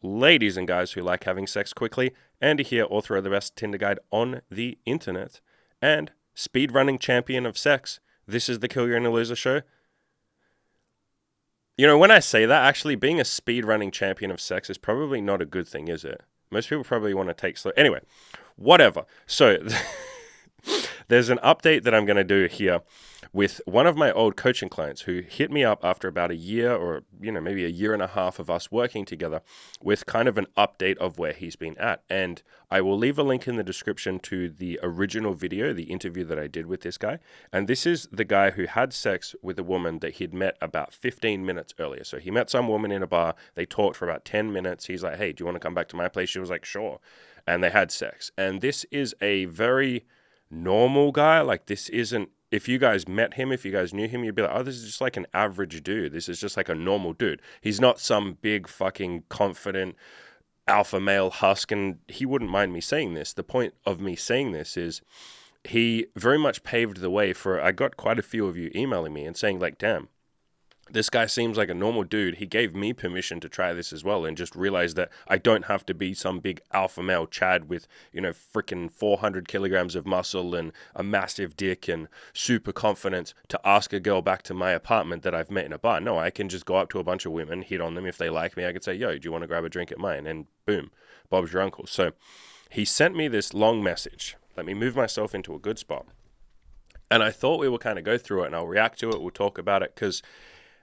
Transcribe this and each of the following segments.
ladies and guys who like having sex quickly, Andy here, author of the best Tinder guide on the internet, and speedrunning champion of sex. This is the Kill Your Inner Loser show. You know, when I say that, actually being a speedrunning champion of sex is probably not a good thing, is it? Most people probably want to take slow. Anyway, whatever. So there's an update that I'm going to do here with one of my old coaching clients who hit me up after about a year or, maybe a year and a half of us working together with kind of an update of where he's been at. And I will leave a link in the description to the original video, the interview that I did with this guy. And this is the guy who had sex with a woman that he'd met about 15 minutes earlier. So he met some woman in a bar. They talked for about 10 minutes. He's like, hey, do you want to come back to my place? She was like, sure. And they had sex. And this is a very normal guy. Like, this isn't, if you guys met him, if you guys knew him, you'd be like, oh, this is just like an average dude. This is just like a normal dude. He's not some big fucking confident alpha male husk, and he wouldn't mind me saying this. The point of me saying this is he very much paved the way for, I got quite a few of you emailing me and saying like, damn, this guy seems like a normal dude. He gave me permission to try this as well and just realized that I don't have to be some big alpha male Chad with, freaking 400 kilograms of muscle and a massive dick and super confidence to ask a girl back to my apartment that I've met in a bar. No, I can just go up to a bunch of women, hit on them. If they like me, I could say, yo, do you want to grab a drink at mine? And boom, Bob's your uncle. So he sent me this long message. Let me move myself into a good spot. And I thought we would kind of go through it and I'll react to it. We'll talk about it because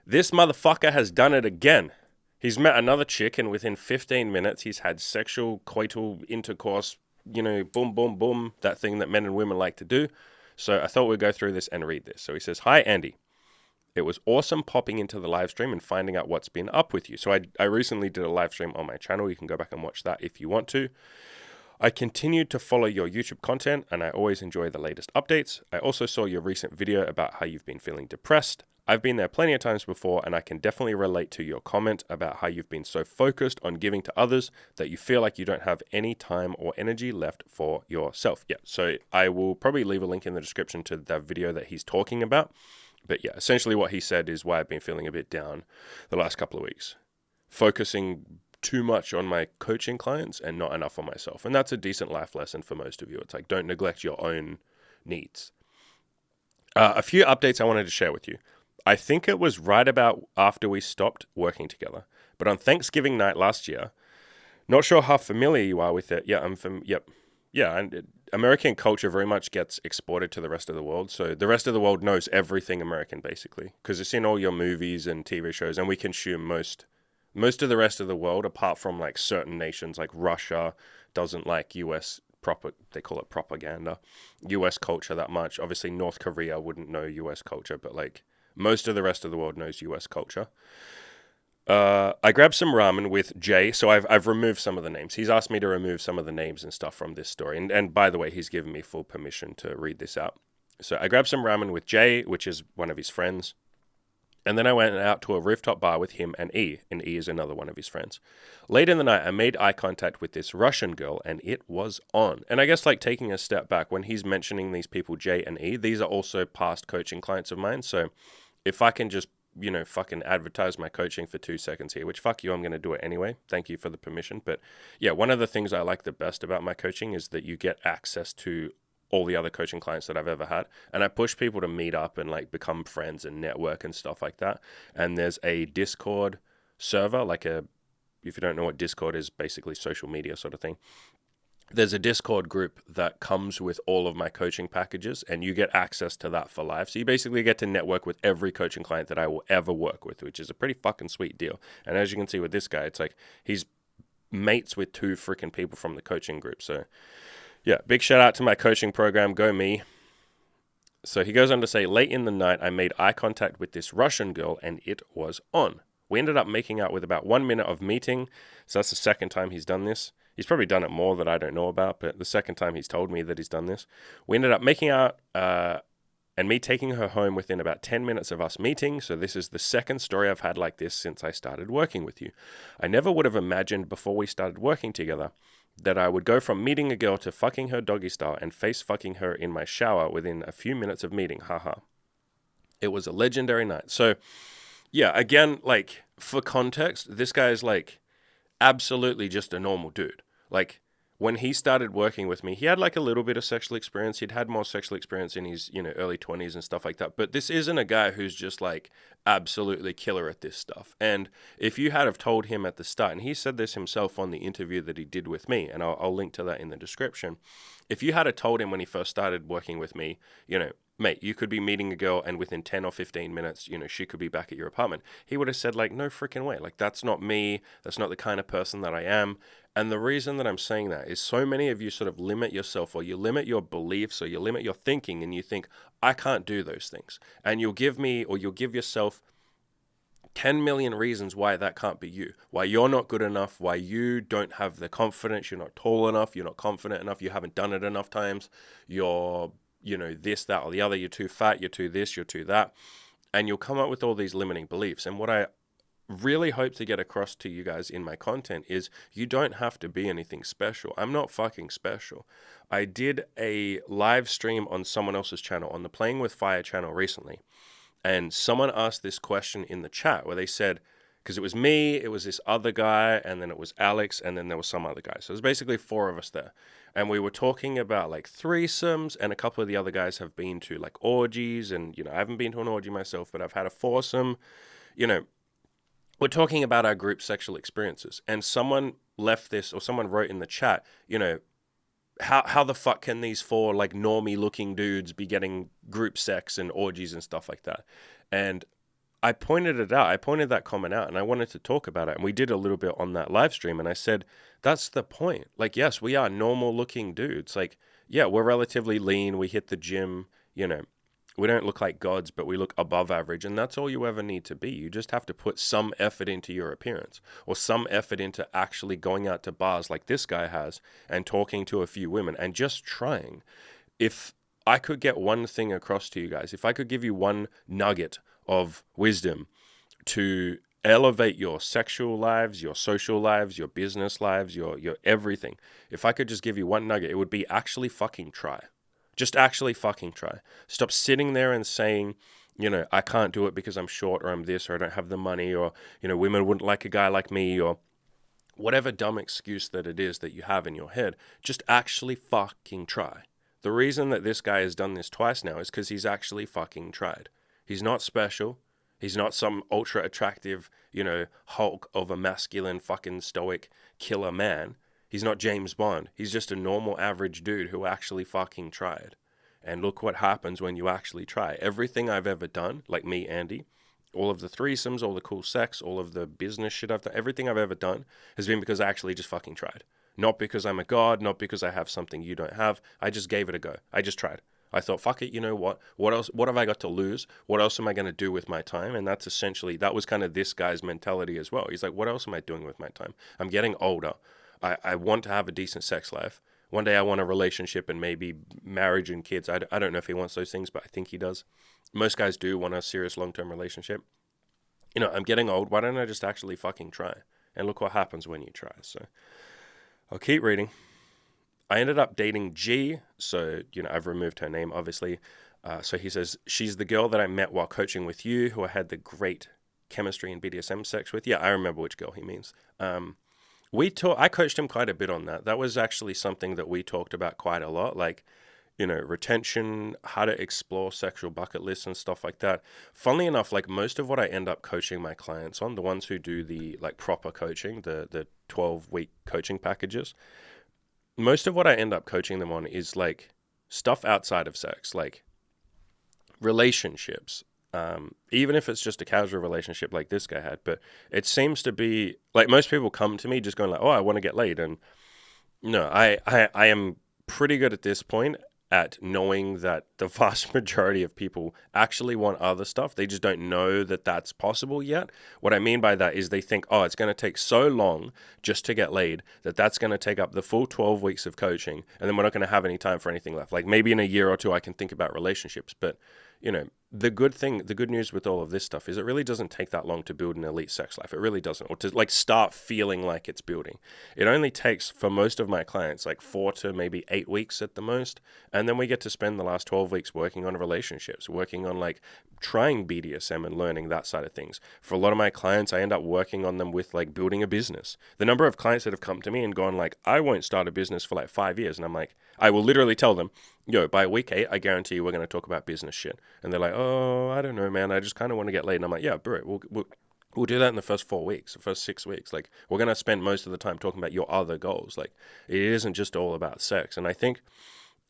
this motherfucker has done it again. He's met another chick, and within 15 minutes, he's had sexual, coital intercourse, boom, boom, boom, that thing that men and women like to do. So I thought we'd go through this and read this. So he says, hi, Andy. It was awesome popping into the live stream and finding out what's been up with you. So I recently did a live stream on my channel. You can go back and watch that if you want to. I continued to follow your YouTube content, and I always enjoy the latest updates. I also saw your recent video about how you've been feeling depressed. I've been there plenty of times before, and I can definitely relate to your comment about how you've been so focused on giving to others that you feel like you don't have any time or energy left for yourself. Yeah, so I will probably leave a link in the description to the video that he's talking about. But yeah, essentially what he said is why I've been feeling a bit down the last couple of weeks. Focusing too much on my coaching clients and not enough on myself. And that's a decent life lesson for most of you. It's like, don't neglect your own needs. A few updates I wanted to share with you. I think it was right about after we stopped working together, but on Thanksgiving night last year, not sure how familiar you are with it. Yeah, and American culture very much gets exported to the rest of the world. So the rest of the world knows everything American, basically, because it's in all your movies and TV shows, and we consume most of the rest of the world, apart from like certain nations, like Russia doesn't like US they call it propaganda, US culture that much. Obviously, North Korea wouldn't know US culture, but like most of the rest of the world knows US culture. I grabbed some ramen with Jay, so I've removed some of the names. He's asked me to remove some of the names and stuff from this story, and by the way, he's given me full permission to read this out. So I grabbed some ramen with Jay, which is one of his friends, and then I went out to a rooftop bar with him and E is another one of his friends. Late in the night, I made eye contact with this Russian girl, and it was on. And I guess like taking a step back, when he's mentioning these people, J and E, these are also past coaching clients of mine. So if I can just, fucking advertise my coaching for 2 seconds here, which fuck you, I'm going to do it anyway. Thank you for the permission. But yeah, one of the things I like the best about my coaching is that you get access to all the other coaching clients that I've ever had. And I push people to meet up and like become friends and network and stuff like that. And there's a Discord server, if you don't know what Discord is, basically social media sort of thing. There's a Discord group that comes with all of my coaching packages, and you get access to that for life. So you basically get to network with every coaching client that I will ever work with, which is a pretty fucking sweet deal. And as you can see with this guy, it's like he's mates with 2 freaking people from the coaching group. So yeah, big shout out to my coaching program, go me. So he goes on to say, late in the night, I made eye contact with this Russian girl, and it was on. We ended up making out with about 1 minute of meeting. So that's the second time he's done this. He's probably done it more that I don't know about, but the second time he's told me that he's done this. We ended up making out and me taking her home within about 10 minutes of us meeting. So this is the second story I've had like this since I started working with you. I never would have imagined before we started working together that I would go from meeting a girl to fucking her doggy style and face fucking her in my shower within a few minutes of meeting. Haha. It was a legendary night. So yeah, again, like for context, this guy is like absolutely just a normal dude. Like, when he started working with me, he had like a little bit of sexual experience. He'd had more sexual experience in his, early 20s and stuff like that. But this isn't a guy who's just like absolutely killer at this stuff. And if you had have told him at the start, and he said this himself on the interview that he did with me, and I'll link to that in the description. If you had have told him when he first started working with me, mate, you could be meeting a girl and within 10 or 15 minutes, she could be back at your apartment. He would have said like, no freaking way. Like, that's not me. That's not the kind of person that I am. And the reason that I'm saying that is so many of you sort of limit yourself, or you limit your beliefs, or you limit your thinking, and you think, I can't do those things. And you'll give yourself 10 million reasons why that can't be you, why you're not good enough, why you don't have the confidence, you're not tall enough, you're not confident enough, you haven't done it enough times, you're this, that, or the other, you're too fat, you're too this, you're too that. And you'll come up with all these limiting beliefs. And what I really hope to get across to you guys in my content is you don't have to be anything special. I'm not fucking special. I did a live stream on someone else's channel, on the Playing with Fire channel recently. And someone asked this question in the chat where they said, because it was me, it was this other guy, and then it was Alex, and then there was some other guy. So there's basically 4 of us there. And we were talking about like threesomes, and a couple of the other guys have been to like orgies, and, I haven't been to an orgy myself, but I've had a foursome. We're talking about our group sexual experiences. And someone left this, or someone wrote in the chat, how the fuck can these 4 like normie looking dudes be getting group sex and orgies and stuff like that? And I pointed it out. I pointed that comment out, and I wanted to talk about it. And we did a little bit on that live stream. And I said, that's the point. Like, yes, we are normal looking dudes. Like, yeah, we're relatively lean. We hit the gym, we don't look like gods, but we look above average. And that's all you ever need to be. You just have to put some effort into your appearance, or some effort into actually going out to bars like this guy has and talking to a few women and just trying. If I could get one thing across to you guys, if I could give you one nugget of wisdom to elevate your sexual lives, your social lives, your business lives, your everything, if I could just give you one nugget, it would be actually fucking try. Just actually fucking try. Stop sitting there and saying, I can't do it because I'm short, or I'm this, or I don't have the money, or, women wouldn't like a guy like me, or whatever dumb excuse that it is that you have in your head. Just actually fucking try. The reason that this guy has done this twice now is because he's actually fucking tried. He's not special. He's not some ultra attractive, Hulk of a masculine fucking stoic killer man. He's not James Bond. He's just a normal average dude who actually fucking tried. And look what happens when you actually try. Everything I've ever done, like me, Andy, all of the threesomes, all the cool sex, all of the business shit I've done, everything I've ever done has been because I actually just fucking tried. Not because I'm a god, not because I have something you don't have. I just gave it a go. I just tried. I thought, fuck it, you know what? What else? What have I got to lose? What else am I going to do with my time? And that was kind of this guy's mentality as well. He's like, what else am I doing with my time? I'm getting older. I want to have a decent sex life. One day I want a relationship and maybe marriage and kids. I don't know if he wants those things, but I think he does. Most guys do want a serious long-term relationship. I'm getting old. Why don't I just actually fucking try? And look what happens when you try. So I'll keep reading. I ended up dating G. So, I've removed her name, obviously. So he says, she's the girl that I met while coaching with you, who I had the great chemistry and BDSM sex with. Yeah, I remember which girl he means. I coached him quite a bit on that. That was actually something that we talked about quite a lot, like, retention, how to explore sexual bucket lists and stuff like that. Funnily enough, like most of what I end up coaching my clients on, the ones who do the like proper coaching, the 12-week coaching packages, most of what I end up coaching them on is like stuff outside of sex, like relationships, even if it's just a casual relationship like this guy had. But it seems to be like most people come to me just going like, oh, I want to get laid. And no, I am pretty good at this point at knowing that the vast majority of people actually want other stuff. They just don't know that that's possible yet. What I mean by that is they think, oh, it's going to take so long just to get laid that that's going to take up the full 12 weeks of coaching, and then we're not going to have any time for anything left. Like maybe in a year or two I can think about relationships, but the good news with all of this stuff is it really doesn't take that long to build an elite sex life. It really doesn't. Or to like start feeling like it's building. It only takes, for most of my clients, like 4 to maybe 8 weeks at the most. And then we get to spend the last 12 weeks working on relationships, working on like trying BDSM and learning that side of things. For a lot of my clients, I end up working on them with like building a business. The number of clients that have come to me and gone like, I won't start a business for like 5 years. And I'm like, I will literally tell them, yo, by week 8, I guarantee you we're going to talk about business shit. And they're like, oh, I don't know, man. I just kind of want to get laid. And I'm like, yeah, bro, we'll do that in the first 4 weeks, the first 6 weeks. Like, we're going to spend most of the time talking about your other goals. Like, it isn't just all about sex. And I think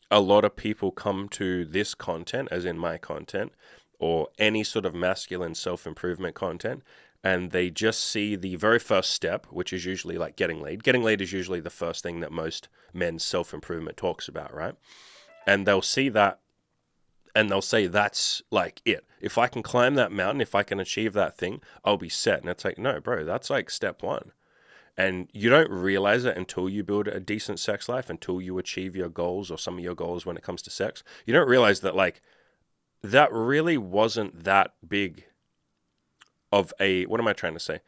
a lot of people come to this content, as in my content, or any sort of masculine self-improvement content, and they just see the very first step, which is usually like getting laid. Getting laid is usually the first thing that most men's self-improvement talks about, right? And they'll see that and they'll say, that's like it. If I can climb that mountain, if I can achieve that thing, I'll be set. And it's like, no, bro, that's like step 1. And you don't realize it until you build a decent sex life, until you achieve your goals or some of your goals when it comes to sex. You don't realize that like that really wasn't that big of a, what am I trying to say?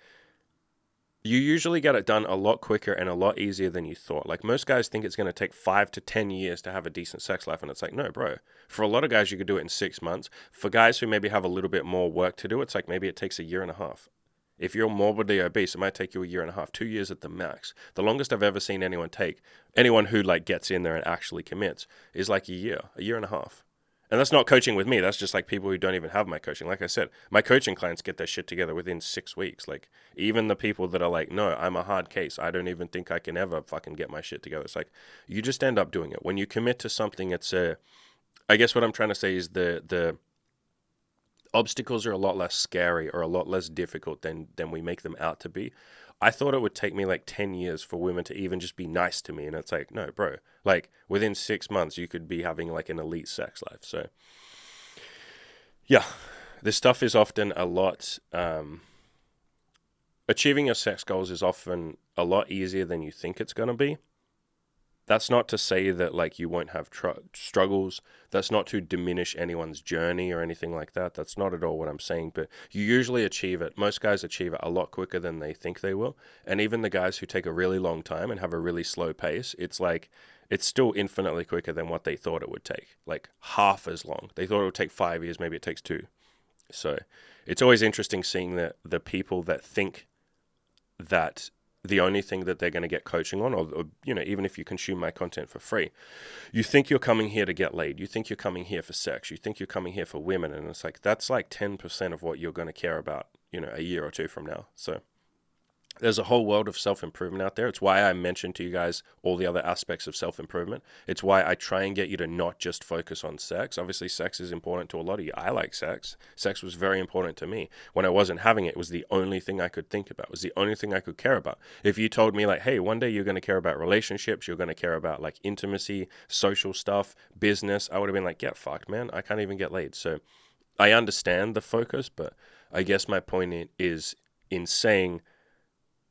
You usually get it done a lot quicker and a lot easier than you thought. Like most guys think it's going to take 5 to 10 years to have a decent sex life. And it's like, no, bro. For a lot of guys, you could do it in 6 months. For guys who maybe have a little bit more work to do, it's like maybe it takes a year and a half. If you're morbidly obese, it might take you a year and a half, 2 years at the max. The longest I've ever seen anyone who like gets in there and actually commits, is like a year and a half. And that's not coaching with me. That's just like people who don't even have my coaching. Like I said, my coaching clients get their shit together within 6 weeks. Like even the people that are like, no, I'm a hard case. I don't even think I can ever fucking get my shit together. It's like, you just end up doing it. When you commit to something, I guess what I'm trying to say is the obstacles are a lot less scary or a lot less difficult than we make them out to be. I thought it would take me like 10 years for women to even just be nice to me. And it's like, no, bro, like within 6 months, you could be having like an elite sex life. So yeah, this stuff is often a lot, achieving your sex goals is often a lot easier than you think it's going to be. That's not to say that like you won't have struggles. That's not to diminish anyone's journey or anything like that. That's not at all what I'm saying. But you usually achieve it. Most guys achieve it a lot quicker than they think they will. And even the guys who take a really long time and have a really slow pace, it's like it's still infinitely quicker than what they thought it would take. Like half as long. They thought it would take 5 years. Maybe it takes 2. So it's always interesting seeing that the people that think that the only thing that they're going to get coaching on, or even if you consume my content for free, you think you're coming here to get laid. You think you're coming here for sex. You think you're coming here for women. And it's like, that's like 10% of what you're going to care about, a year or 2 from now. So there's a whole world of self-improvement out there. It's why I mentioned to you guys all the other aspects of self-improvement. It's why I try and get you to not just focus on sex. Obviously, sex is important to a lot of you. I like sex. Sex was very important to me. When I wasn't having it, it was the only thing I could think about. It was the only thing I could care about. If you told me like, hey, one day you're going to care about relationships, you're going to care about like intimacy, social stuff, business, I would have been like, get fucked, man. I can't even get laid. So I understand the focus, but I guess my point is in saying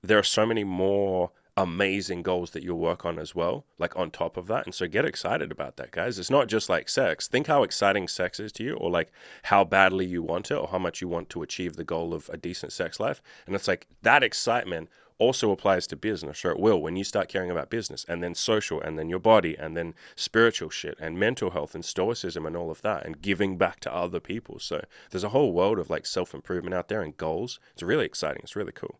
there are so many more amazing goals that you'll work on as well, like on top of that. And so get excited about that, guys. It's not just like sex. Think how exciting sex is to you, or like how badly you want it, or how much you want to achieve the goal of a decent sex life. And it's like that excitement also applies to business, or it will when you start caring about business, and then social, and then your body, and then spiritual shit, and mental health, and stoicism, and all of that, and giving back to other people. So there's a whole world of like self-improvement out there and goals. It's really exciting. It's really cool.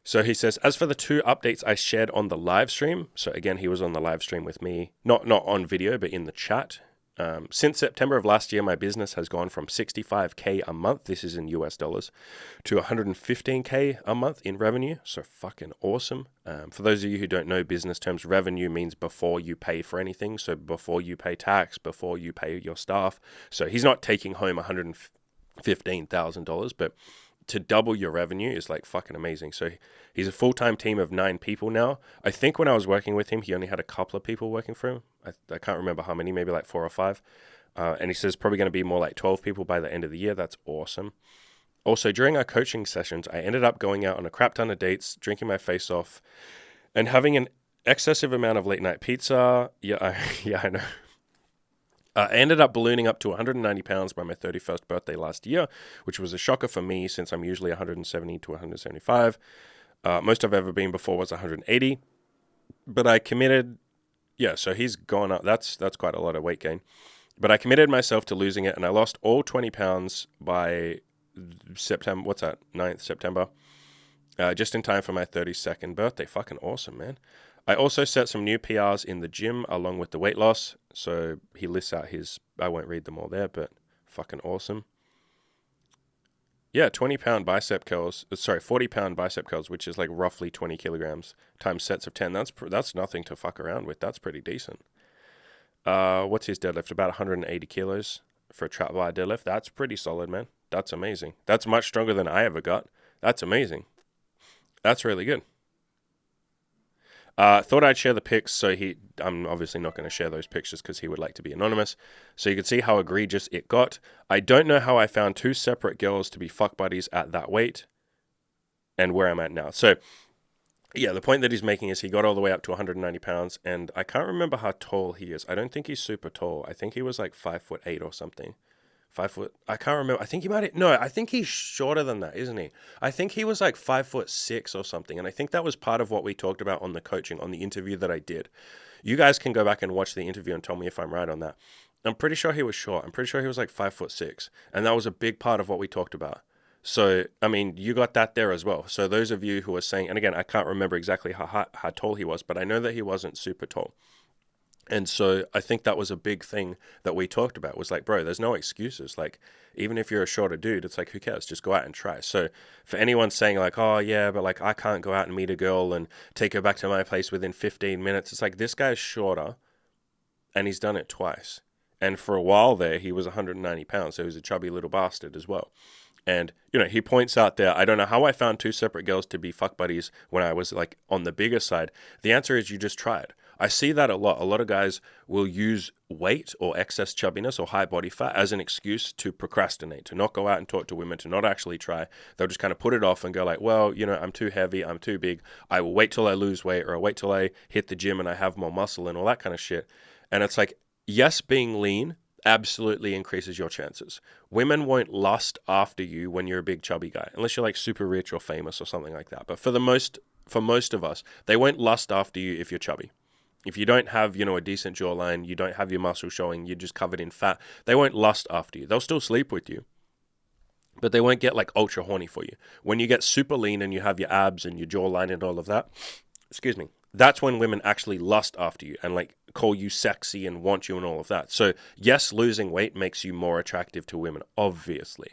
So he says, as for the 2 updates I shared on the live stream, so again, he was on the live stream with me, not on video, but in the chat. Since September of last year, my business has gone from $65K a month, this is in US dollars, to $115K a month in revenue. So fucking awesome. For those of you who don't know business terms, revenue means before you pay for anything. So before you pay tax, before you pay your staff. So he's not taking home $115,000, but to double your revenue is like fucking amazing. So he's a full-time team of 9 people now. I think when I was working with him, he only had a couple of people working for him. I can't remember how many, maybe like 4 or 5. And he says probably going to be more like 12 people by the end of the year. That's awesome. Also, during our coaching sessions, I ended up going out on a crap ton of dates, drinking my face off, and having an excessive amount of late night pizza. Yeah, I know. I ended up ballooning up to 190 pounds by my 31st birthday last year, which was a shocker for me since I'm usually 170 to 175. Most I've ever been before was 180, but I committed. Yeah, so he's gone up. That's quite a lot of weight gain. But I committed myself to losing it, and I lost all 20 pounds by September. What's that? 9th September. Just in time for my 32nd birthday. Fucking awesome, man. I also set some new PRs in the gym along with the weight loss. So he lists out his, I won't read them all there, but fucking awesome. Yeah, 20-pound bicep curls. Sorry, 40-pound bicep curls, which is like roughly 20 kilograms times sets of 10. That's nothing to fuck around with. That's pretty decent. What's his deadlift? About 180 kilos for a trap bar deadlift. That's pretty solid, man. That's amazing. That's much stronger than I ever got. That's amazing. That's really good. Thought I'd share the pics, so I'm obviously not going to share those pictures because he would like to be anonymous. So you can see how egregious it got. I don't know how I found two separate girls to be fuck buddies at that weight and where I'm at now. So, yeah, the point that he's making is he got all the way up to 190 pounds, and I can't remember how tall he is. I don't think he's super tall. I think he was like 5'8" or something. 5 foot. I can't remember. I think he might. No, I think he's shorter than that, isn't he? I think he was like 5'6" or something. And I think that was part of what we talked about on the coaching, on the interview that I did. You guys can go back and watch the interview and tell me if I'm right on that. I'm pretty sure he was short. I'm pretty sure he was like 5'6", and that was a big part of what we talked about. So, I mean, you got that there as well. So those of you who are saying, and again, I can't remember exactly how tall he was, but I know that he wasn't super tall. And so I think that was a big thing that we talked about was like, bro, there's no excuses. Like, even if you're a shorter dude, it's like, who cares? Just go out and try. So for anyone saying like, oh yeah, but like I can't go out and meet a girl and take her back to my place within 15 minutes. It's like, this guy's shorter and he's done it twice. And for a while there, he was 190 pounds. So he was a chubby little bastard as well. And, you know, he points out there, I don't know how I found two separate girls to be fuck buddies when I was like on the bigger side. The answer is you just tried. I see that a lot. A lot of guys will use weight or excess chubbiness or high body fat as an excuse to procrastinate, to not go out and talk to women, to not actually try. They'll just kind of put it off and go like, well, you know, I'm too heavy, I'm too big. I will wait till I lose weight, or I'll wait till I hit the gym and I have more muscle and all that kind of shit. And it's like, yes, being lean absolutely increases your chances. Women won't lust after you when you're a big chubby guy, unless you're like super rich or famous or something like that. But for most of us, they won't lust after you if you're chubby. If you don't have, you know, a decent jawline, you don't have your muscle showing, you're just covered in fat, they won't lust after you. They'll still sleep with you, but they won't get like ultra horny for you. When you get super lean and you have your abs and your jawline and all of that, excuse me, that's when women actually lust after you and like call you sexy and want you and all of that. So yes, losing weight makes you more attractive to women, obviously.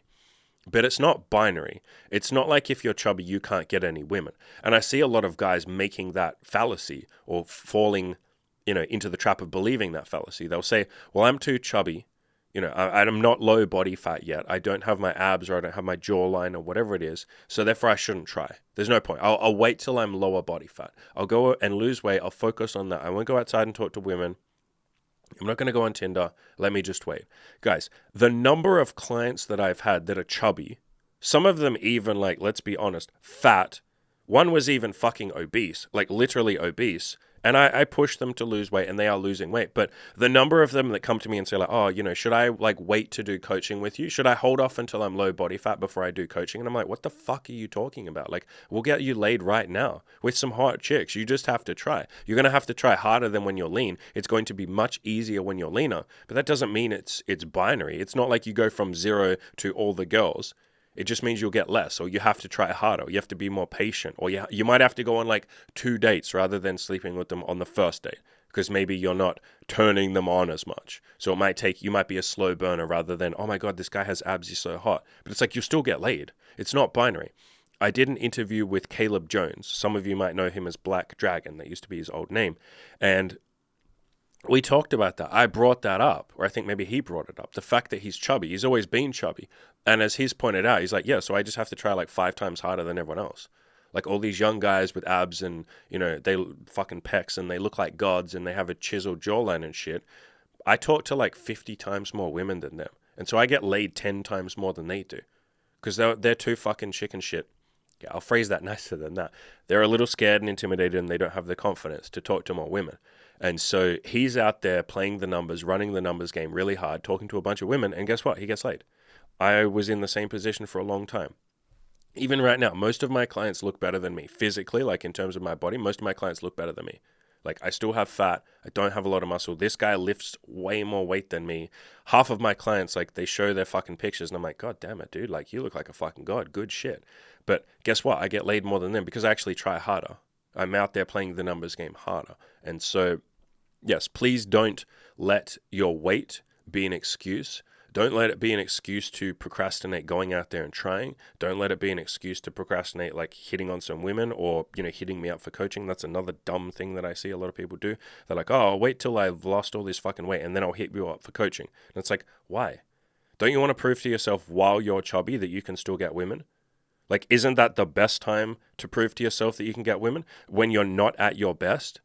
But it's not binary. It's not like if you're chubby, you can't get any women. And I see a lot of guys making that fallacy or falling, you know, into the trap of believing that fallacy. They'll say, well, I'm too chubby. You know, I'm not low body fat yet. I don't have my abs or I don't have my jawline or whatever it is. So therefore I shouldn't try. There's no point. I'll wait till I'm lower body fat. I'll go and lose weight. I'll focus on that. I won't go outside and talk to women. I'm not going to go on Tinder. Let me just wait. Guys, the number of clients that I've had that are chubby, some of them even like, let's be honest, fat. One was even fucking obese, like literally obese. And I push them to lose weight and they are losing weight. But the number of them that come to me and say like, oh, you know, should I like wait to do coaching with you? Should I hold off until I'm low body fat before I do coaching? And I'm like, what the fuck are you talking about? Like, we'll get you laid right now with some hot chicks. You just have to try. You're going to have to try harder than when you're lean. It's going to be much easier when you're leaner. But that doesn't mean it's binary. It's not like you go from 0 to all the girls. It just means you'll get less, or you have to try harder, or you have to be more patient, or you might have to go on like 2 dates rather than sleeping with them on the first date, because maybe you're not turning them on as much. So you might be a slow burner rather than, oh my God, this guy has abs, he's so hot. But it's like, you still get laid. It's not binary. I did an interview with Caleb Jones. Some of you might know him as Black Dragon. That used to be his old name. And we talked about that. I brought that up, or I think maybe he brought it up. The fact that he's chubby. He's always been chubby. And as he's pointed out, he's like, yeah, so I just have to try like 5 times harder than everyone else. Like all these young guys with abs and, you know, they fucking pecs and they look like gods and they have a chiseled jawline and shit. I talk to like 50 times more women than them. And so I get laid 10 times more than they do. Because they're too fucking chicken shit Yeah, I'll phrase that nicer than that. They're a little scared and intimidated, and they don't have the confidence to talk to more women. And so he's out there playing the numbers, running the numbers game really hard, talking to a bunch of women, and guess what? He gets laid. I was in the same position for a long time. Even right now, most of my clients look better than me physically, like in terms of my body. Most of my clients look better than me. Like, I still have fat. I don't have a lot of muscle. This guy lifts way more weight than me. Half of my clients, like, they show their fucking pictures, and I'm like, God damn it, dude. Like, you look like a fucking god. Good shit. But guess what? I get laid more than them because I actually try harder. I'm out there playing the numbers game harder. And so, yes, please don't let your weight be an excuse. Don't let it be an excuse to procrastinate going out there and trying. Don't let it be an excuse to procrastinate like hitting on some women or, hitting me up for coaching. That's another dumb thing that I see a lot of people do. They're like, oh, I'll wait till I've lost all this fucking weight and then I'll hit you up for coaching. And it's like, why? Don't you want to prove to yourself while you're chubby that you can still get women? Like, isn't that the best time to prove to yourself that you can get women? When you're not at your best?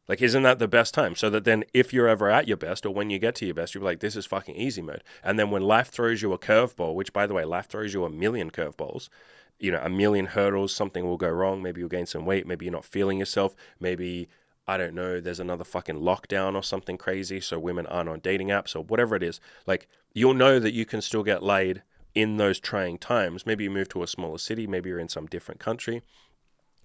Like, isn't that the best time? So that then if you're ever at your best or when you get to your best, you'll be like, this is fucking easy mode. And then when life throws you a curveball, which, by the way, life throws you a million curveballs, a million hurdles, something will go wrong. Maybe you'll gain some weight. Maybe you're not feeling yourself. Maybe, I don't know, there's another fucking lockdown or something crazy. So women aren't on dating apps or whatever it is. Like, you'll know that you can still get laid in those trying times. Maybe you move to a smaller city. Maybe you're in some different country.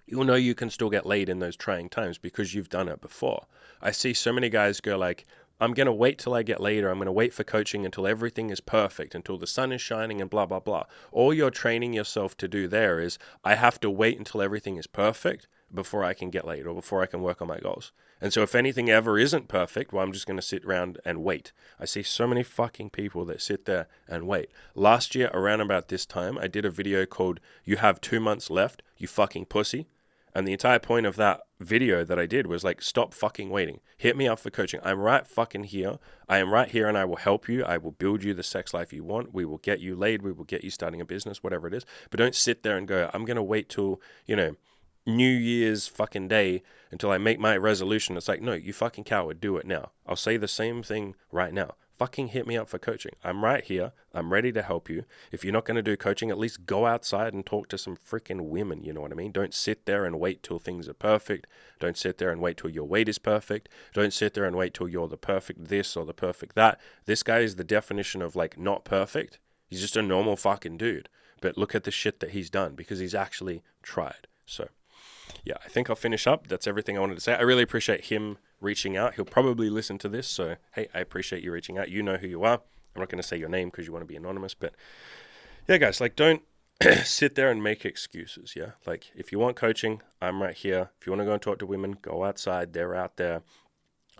You'll know you can still get laid in those trying times because you've done it before. I see so many guys go like, I'm going to wait till I get laid, or I'm going to wait for coaching until everything is perfect, until the sun is shining and blah, blah, blah. All you're training yourself to do there is, I have to wait until everything is perfect before I can get laid or before I can work on my goals. And so if anything ever isn't perfect, well, I'm just going to sit around and wait. I see so many fucking people that sit there and wait. Last year, around about this time, I did a video called, You Have 2 Months Left, You Fucking Pussy. And the entire point of that video that I did was like, stop fucking waiting. Hit me up for coaching. I'm right fucking here. I am right here and I will help you. I will build you the sex life you want. We will get you laid. We will get you starting a business, whatever it is. But don't sit there and go, I'm going to wait till, New Year's fucking day until I make my resolution. It's like, no, you fucking coward. Do it now. I'll say the same thing right now. Fucking hit me up for coaching. I'm right here. I'm ready to help you. If you're not going to do coaching, at least go outside and talk to some freaking women. You know what I mean? Don't sit there and wait till things are perfect. Don't sit there and wait till your weight is perfect. Don't sit there and wait till you're the perfect this or the perfect that. This guy is the definition of like not perfect. He's just a normal fucking dude. But look at the shit that he's done because he's actually tried. So, yeah, I think I'll finish up. That's everything I wanted to say. I really appreciate him reaching out. He'll probably listen to this. So, hey, I appreciate you reaching out. You know who you are. I'm not going to say your name because you want to be anonymous. But yeah, guys, like, don't sit there and make excuses. Yeah. Like, if you want coaching, I'm right here. If you want to go and talk to women, go outside. They're out there.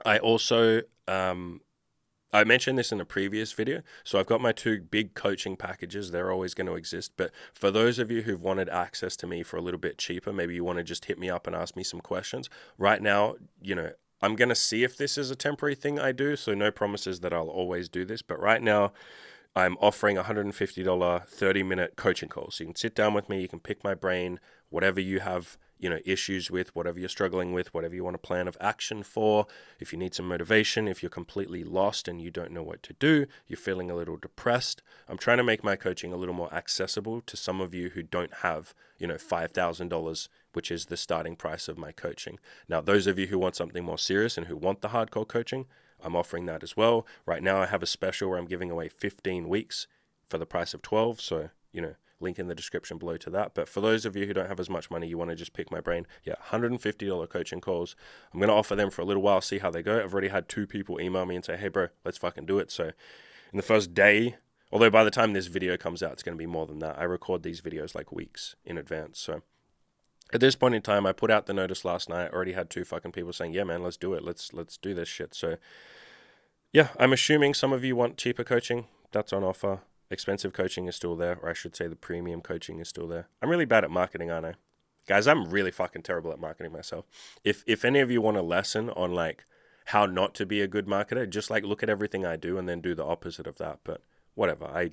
I also, I mentioned this in a previous video. So I've got my 2 big coaching packages. They're always going to exist. But for those of you who've wanted access to me for a little bit cheaper, maybe you want to just hit me up and ask me some questions. Right now, I'm going to see if this is a temporary thing I do. So no promises that I'll always do this. But right now, I'm offering $150 30-minute coaching calls. So you can sit down with me. You can pick my brain, whatever you have issues with, whatever you're struggling with, whatever you want a plan of action for. If you need some motivation, if you're completely lost and you don't know what to do, you're feeling a little depressed. I'm trying to make my coaching a little more accessible to some of you who don't have, $5,000, which is the starting price of my coaching. Now, those of you who want something more serious and who want the hardcore coaching, I'm offering that as well. Right now, I have a special where I'm giving away 15 weeks for the price of 12. So, link in the description below to that. But for those of you who don't have as much money, you want to just pick my brain, yeah, $150 coaching calls. I'm going to offer them for a little while, see how they go. I've already had 2 people email me and say, hey, bro, let's fucking do it. So in the first day, although by the time this video comes out, it's going to be more than that. I record these videos like weeks in advance. So at this point in time, I put out the notice last night. I already had 2 fucking people saying, yeah, man, let's do it. Let's do this shit. So yeah, I'm assuming some of you want cheaper coaching. That's on offer. Expensive coaching is still there, or I should say the premium coaching is still there. I'm really bad at marketing, aren't I? Guys, I'm really fucking terrible at marketing myself. If any of you want a lesson on like how not to be a good marketer, just like look at everything I do and then do the opposite of that. But whatever,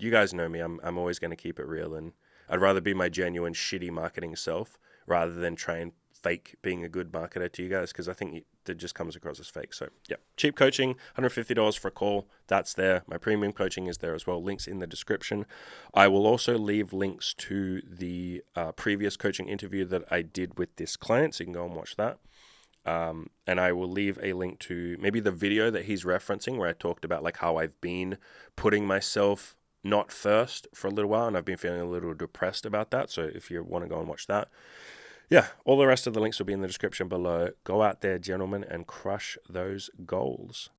you guys know me. I'm always going to keep it real, and I'd rather be my genuine shitty marketing self rather than try and fake being a good marketer to you guys, because I think it just comes across as fake. So yeah, cheap coaching, $150 for a call. That's there. My premium coaching is there as well. Links in the description. I will also leave links to the previous coaching interview that I did with this client, so you can go and watch that. And I will leave a link to maybe the video that he's referencing, where I talked about like how I've been putting myself not first for a little while, and I've been feeling a little depressed about that. So if you want to go and watch that, yeah, all the rest of the links will be in the description below. Go out there, gentlemen, and crush those goals.